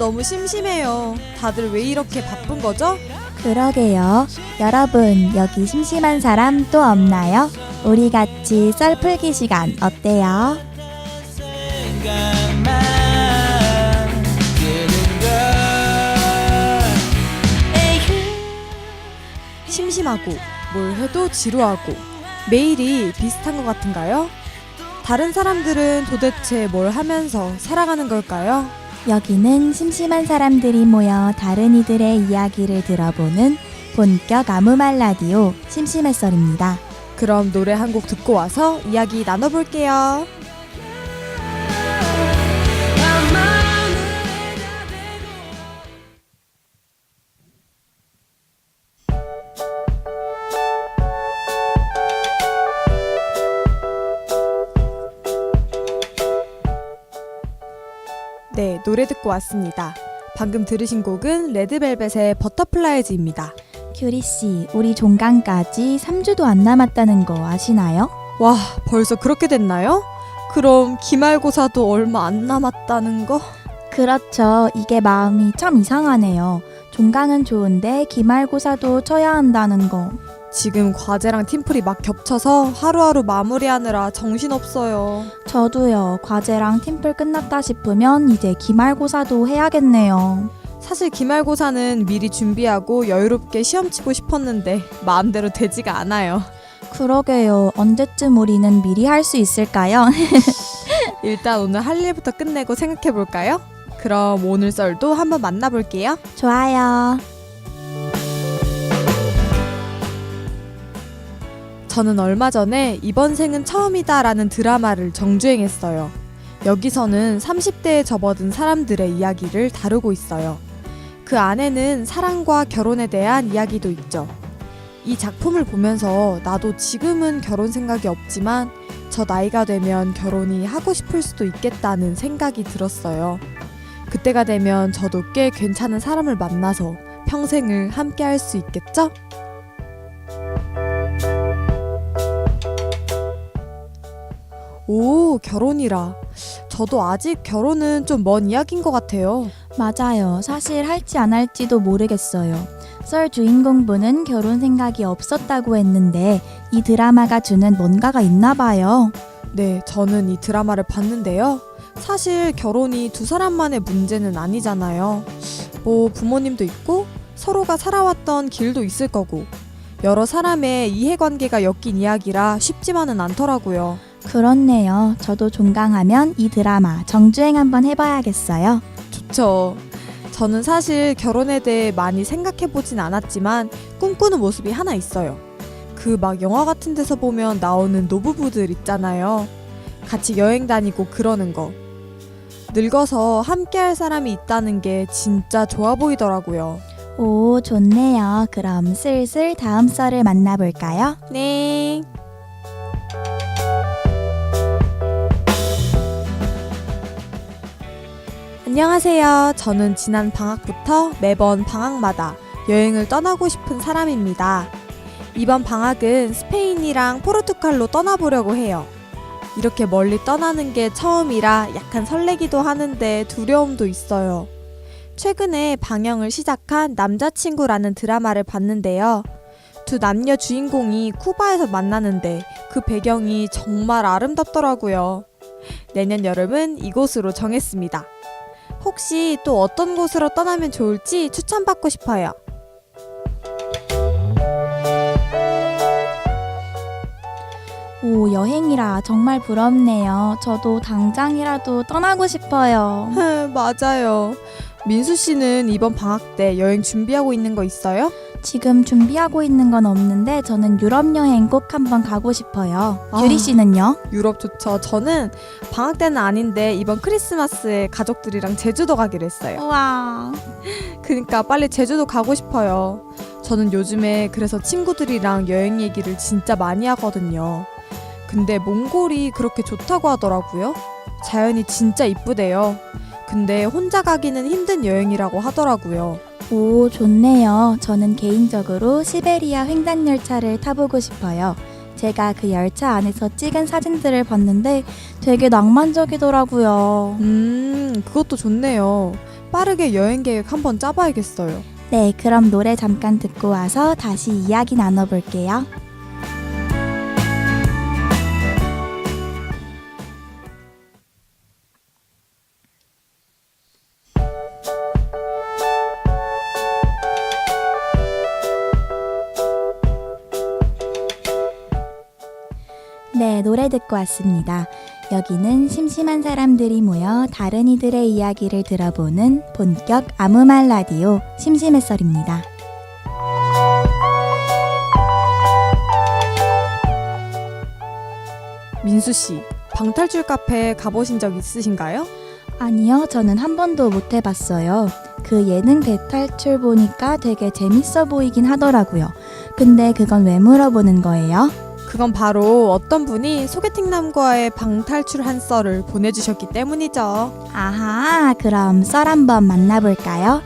너무 심심해요. 다들 왜 이렇게 바쁜 거죠? 그러게요. 여러분, 여기 심심한 사람 또 없나요? 우리 같이 썰 풀기 시간 어때요? 심심하고 뭘 해도 지루하고 매일이 비슷한 것 같은가요? 다른 사람들은 도대체 뭘 하면서 살아가는 걸까요? 여기는 심심한 사람들이 모여 다른 이들의 이야기를 들어보는 본격 아무말 라디오 심심해썰입니다. 그럼 노래 한 곡 듣고 와서 이야기 나눠볼게요. 네, 노래 듣고 왔습니다. 방금 들으신 곡은 레드벨벳의 버터플라이즈입니다. 규리씨, 우리 종강까지 3주도 안 남았다는 거 아시나요? 와, 벌써 그렇게 됐나요? 그럼 기말고사도 얼마 안 남았다는 거? 그렇죠. 이게 마음이 참 이상하네요. 종강은 좋은데 기말고사도 쳐야 한다는 거. 지금 과제랑 팀플이 막 겹쳐서 하루하루 마무리하느라 정신없어요. 저도요. 과제랑 팀플 끝났다 싶으면 이제 기말고사도 해야겠네요. 사실 기말고사는 미리 준비하고 여유롭게 시험 치고 싶었는데 마음대로 되지가 않아요. 그러게요. 언제쯤 우리는 미리 할 수 있을까요? 일단 오늘 할 일부터 끝내고 생각해볼까요? 그럼 오늘 썰도 한번 만나볼게요. 좋아요. 저는 얼마 전에 이번 생은 처음이다 라는 드라마를 정주행했어요. 여기서는 30대에 접어든 사람들의 이야기를 다루고 있어요. 그 안에는 사랑과 결혼에 대한 이야기도 있죠. 이 작품을 보면서 나도 지금은 결혼 생각이 없지만 저 나이가 되면 결혼이 하고 싶을 수도 있겠다는 생각이 들었어요. 그때가 되면 저도 꽤 괜찮은 사람을 만나서 평생을 함께 할 수 있겠죠? 오, 결혼이라. 저도 아직 결혼은 좀 먼 이야기인 것 같아요. 맞아요. 사실 할지 안 할지도 모르겠어요. 썰 주인공분은 결혼 생각이 없었다고 했는데 이 드라마가 주는 뭔가가 있나 봐요. 네, 저는 이 드라마를 봤는데요. 사실 결혼이 두 사람만의 문제는 아니잖아요. 뭐 부모님도 있고 서로가 살아왔던 길도 있을 거고 여러 사람의 이해관계가 엮인 이야기라 쉽지만은 않더라고요. 그렇네요. 저도 종강하면 이 드라마 정주행 한번 해봐야겠어요. 좋죠. 저는 사실 결혼에 대해 많이 생각해보진 않았지만 꿈꾸는 모습이 하나 있어요. 그 막 영화 같은 데서 보면 나오는 노부부들 있잖아요. 같이 여행 다니고 그러는 거. 늙어서 함께할 사람이 있다는 게 진짜 좋아 보이더라고요. 오, 좋네요. 그럼 슬슬 다음 썰을 만나볼까요? 네. 안녕하세요. 저는 지난 방학부터 매번 방학마다 여행을 떠나고 싶은 사람입니다. 이번 방학은 스페인이랑 포르투갈로 떠나보려고 해요. 이렇게 멀리 떠나는 게 처음이라 약간 설레기도 하는데 두려움도 있어요. 최근에 방영을 시작한 남자친구라는 드라마를 봤는데요. 두 남녀 주인공이 쿠바에서 만나는데 그 배경이 정말 아름답더라고요. 내년 여름은 이곳으로 정했습니다. 혹시 또 어떤 곳으로 떠나면 좋을지 추천받고 싶어요. 오, 여행이라 정말 부럽네요. 저도 당장이라도 떠나고 싶어요. 맞아요. 민수 씨는 이번 방학 때 여행 준비하고 있는 거 있어요? 지금 준비하고 있는 건 없는데 저는 유럽 여행 꼭 한번 가고 싶어요. 유리 씨는요? 유럽 좋죠. 저는 방학 때는 아닌데 이번 크리스마스에 가족들이랑 제주도 가기로 했어요. 우와. 그러니까 빨리 제주도 가고 싶어요. 저는 요즘에 그래서 친구들이랑 여행 얘기를 진짜 많이 하거든요. 근데 몽골이 그렇게 좋다고 하더라고요. 자연이 진짜 이쁘대요. 근데 혼자 가기는 힘든 여행이라고 하더라고요. 오, 좋네요. 저는 개인적으로 시베리아 횡단열차를 타보고 싶어요. 제가 그 열차 안에서 찍은 사진들을 봤는데 되게 낭만적이더라고요. 그것도 좋네요. 빠르게 여행 계획 한번 짜봐야겠어요. 네, 그럼 노래 잠깐 듣고 와서 다시 이야기 나눠볼게요. 네, 노래 듣고 왔습니다. 여기는 심심한 사람들이 모여 다른 이들의 이야기를 들어보는 본격 아무말 라디오 심심해썰입니다. 민수 씨, 방탈출 카페 가보신 적 있으신가요? 아니요, 저는 한 번도 못 해봤어요. 그 예능 대탈출 보니까 되게 재밌어 보이긴 하더라고요. 근데 그건 왜 물어보는 거예요? 그건 바로 어떤 분이 소개팅남과의 방탈출한 썰을 보내주셨기 때문이죠. 아하, 그럼 썰 한번 만나볼까요?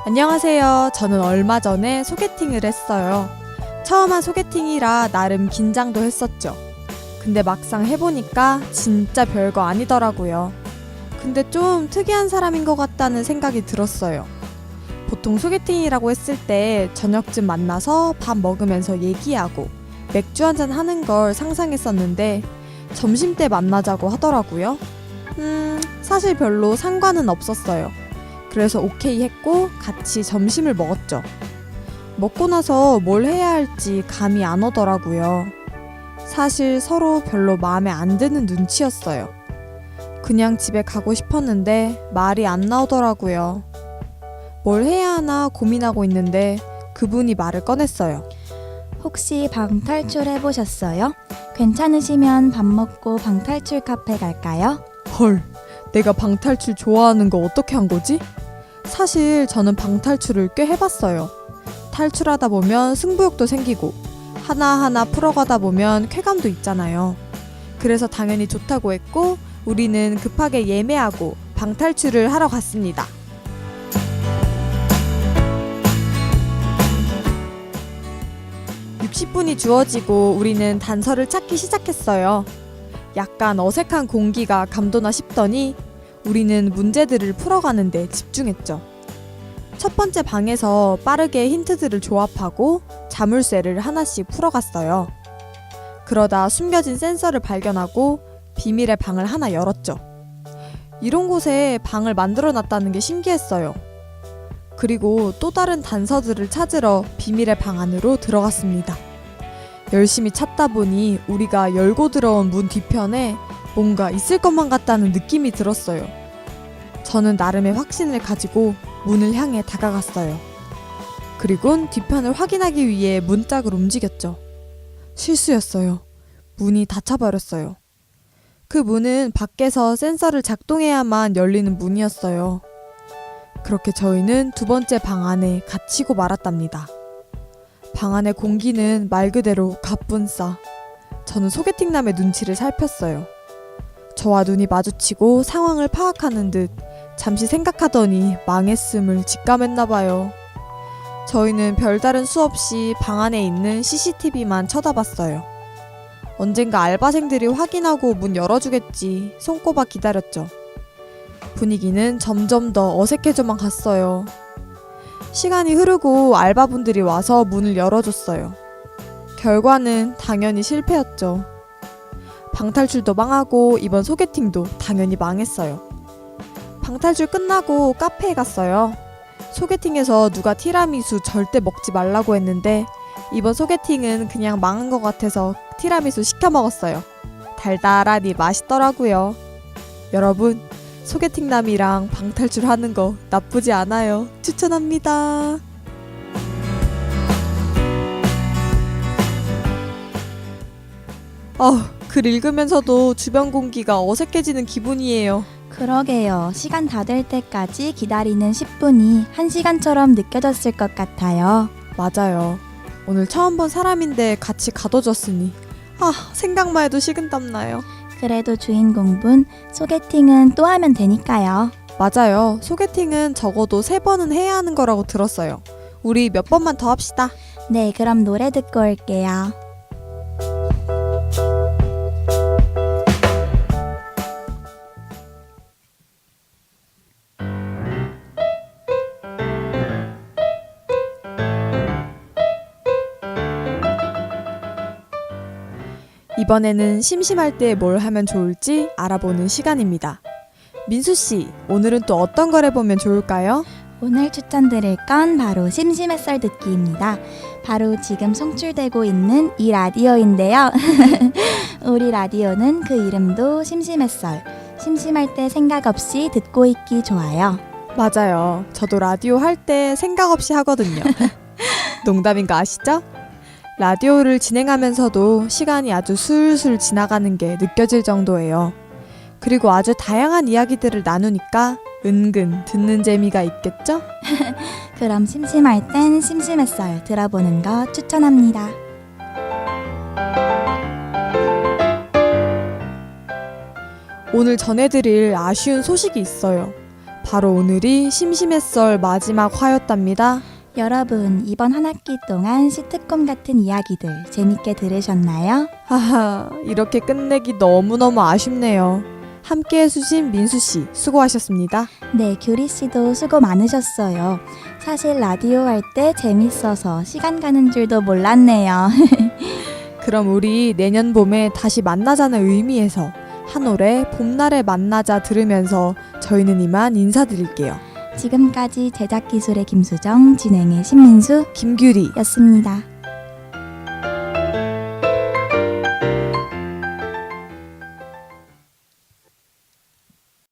안녕하세요. 저는 얼마 전에 소개팅을 했어요. 처음 한 소개팅이라 나름 긴장도 했었죠. 근데 막상 해보니까 진짜 별거 아니더라고요. 근데 좀 특이한 사람인 것 같다는 생각이 들었어요. 보통 소개팅이라고 했을 때 저녁쯤 만나서 밥 먹으면서 얘기하고 맥주 한잔 하는 걸 상상했었는데 점심때 만나자고 하더라고요. 사실 별로 상관은 없었어요. 그래서 오케이 했고 같이 점심을 먹었죠. 먹고 나서 뭘 해야 할지 감이 안 오더라고요. 사실 서로 별로 마음에 안 드는 눈치였어요. 그냥 집에 가고 싶었는데 말이 안 나오더라고요. 뭘 해야 하나 고민하고 있는데 그분이 말을 꺼냈어요. 혹시 방탈출 해보셨어요? 괜찮으시면 밥 먹고 방탈출 카페 갈까요? 헐, 내가 방탈출 좋아하는 거 어떻게 한 거지? 사실 저는 방탈출을 꽤 해봤어요. 탈출하다 보면 승부욕도 생기고 하나하나 풀어가다 보면 쾌감도 있잖아요. 그래서 당연히 좋다고 했고 우리는 급하게 예매하고 방탈출을 하러 갔습니다. 60분이 주어지고 우리는 단서를 찾기 시작했어요. 약간 어색한 공기가 감도나 싶더니 우리는 문제들을 풀어가는데 집중했죠. 첫 번째 방에서 빠르게 힌트들을 조합하고 자물쇠를 하나씩 풀어갔어요. 그러다 숨겨진 센서를 발견하고 비밀의 방을 하나 열었죠. 이런 곳에 방을 만들어 놨다는 게 신기했어요. 그리고 또 다른 단서들을 찾으러 비밀의 방 안으로 들어갔습니다. 열심히 찾다 보니 우리가 열고 들어온 문 뒤편에 뭔가 있을 것만 같다는 느낌이 들었어요. 저는 나름의 확신을 가지고 문을 향해 다가갔어요. 그리곤 뒤편을 확인하기 위해 문짝을 움직였죠. 실수였어요. 문이 닫혀버렸어요. 그 문은 밖에서 센서를 작동해야만 열리는 문이었어요. 그렇게 저희는 두 번째 방 안에 갇히고 말았답니다. 방 안의 공기는 말 그대로 가뿐싸. 저는 소개팅남의 눈치를 살폈어요. 저와 눈이 마주치고 상황을 파악하는 듯 잠시 생각하더니 망했음을 직감했나봐요. 저희는 별다른 수 없이 방 안에 있는 CCTV만 쳐다봤어요. 언젠가 알바생들이 확인하고 문 열어주겠지 손꼽아 기다렸죠. 분위기는 점점 더 어색해져만 갔어요. 시간이 흐르고 알바분들이 와서 문을 열어줬어요. 결과는 당연히 실패였죠. 방탈출도 망하고 이번 소개팅도 당연히 망했어요. 방탈출 끝나고 카페에 갔어요. 소개팅에서 누가 티라미수 절대 먹지 말라고 했는데 이번 소개팅은 그냥 망한 것 같아서 티라미수 시켜 먹었어요. 달달하니 맛있더라고요. 여러분, 소개팅남이랑 방탈출하는 거 나쁘지 않아요. 추천합니다. 글 읽으면서도 주변 공기가 어색해지는 기분이에요. 그러게요. 시간 다 될 때까지 기다리는 10분이 1시간처럼 느껴졌을 것 같아요. 맞아요. 오늘 처음 본 사람인데 같이 가둬졌으니 생각만 해도 식은땀 나요. 그래도 주인공분 소개팅은 또 하면 되니까요. 맞아요. 소개팅은 적어도 3번은 해야 하는 거라고 들었어요. 우리 몇 번만 더 합시다. 네, 그럼 노래 듣고 올게요. 이번에는 심심할 때 뭘 하면 좋을지 알아보는 시간입니다. 민수 씨, 오늘은 또 어떤 걸 해보면 좋을까요? 오늘 추천드릴 건 바로 심심해썰 듣기입니다. 바로 지금 송출되고 있는 이 라디오인데요. 우리 라디오는 그 이름도 심심해썰. 심심할 때 생각 없이 듣고 있기 좋아요. 맞아요. 저도 라디오 할 때 생각 없이 하거든요. 농담인 거 아시죠? 라디오를 진행하면서도 시간이 아주 술술 지나가는 게 느껴질 정도예요. 그리고 아주 다양한 이야기들을 나누니까 은근 듣는 재미가 있겠죠? 그럼 심심할 땐 심심해썰 들어보는 거 추천합니다. 오늘 전해드릴 아쉬운 소식이 있어요. 바로 오늘이 심심해썰 마지막 화였답니다. 여러분, 이번 한 학기 동안 시트콤 같은 이야기들 재밌게 들으셨나요? 하하, 이렇게 끝내기 너무너무 아쉽네요. 함께 해주신 민수씨, 수고하셨습니다. 네, 규리씨도 수고 많으셨어요. 사실 라디오 할 때 재밌어서 시간 가는 줄도 몰랐네요. 그럼 우리 내년 봄에 다시 만나자는 의미에서 한 올해 봄날에 만나자 들으면서 저희는 이만 인사드릴게요. 지금까지 제작기술의 김수정, 진행의 신민수, 김규리 였습니다.